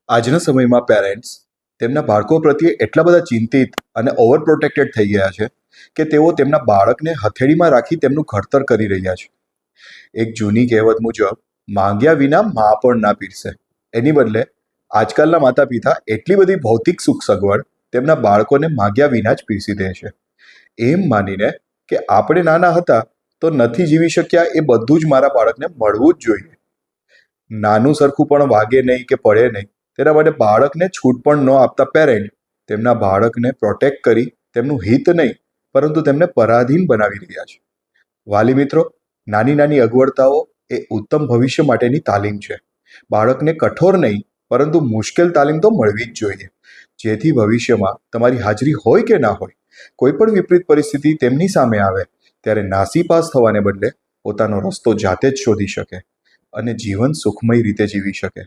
આજના સમયમાં પેરેન્ટ્સ તેમના બાળકો પ્રત્યે એટલા બધા ચિંતિત અને ઓવર પ્રોટેક્ટેડ થઈ ગયા છે કે તેઓ તેમના બાળકને હથેળીમાં રાખી તેમનું ઘડતર કરી રહ્યા છે. એક જૂની કહેવત મુજબ માંગ્યા વિના મા પણ ના પીરસે. એની બદલે આજકાલના માતા પિતા એટલી બધી ભૌતિક સુખ સગવડ તેમના બાળકોને માંગ્યા વિના જ પીરસી દે છે, એમ માનીને કે આપણે નાના હતા તો નથી જીવી શક્યા એ બધું જ મારા બાળકને મળવું જ જોઈએ. નાનું સરખું પણ વાગે નહીં કે પડે નહીં, તેના માટે બાળકને છૂટ પણ ન આપતા પેરેન્ટ તેમના બાળકને પ્રોટેક્ટ કરી તેમનું હિત નહીં પરંતુ તેમને પરાધીન બનાવી રહ્યા છે. વાલી મિત્રો, નાની નાની અગવડતાઓ એ ઉત્તમ ભવિષ્ય માટેની તાલીમ છે. બાળકને કઠોર નહીં પરંતુ મુશ્કેલ તાલીમ તો મળવી જ જોઈએ, જેથી ભવિષ્યમાં તમારી હાજરી હોય કે ના હોય, કોઈ પણ વિપરીત પરિસ્થિતિ તેમની સામે આવે ત્યારે નાસીપાસ થવાને બદલે પોતાનો રસ્તો જાતે જ શોધી શકે અને જીવન સુખમય રીતે જીવી શકે.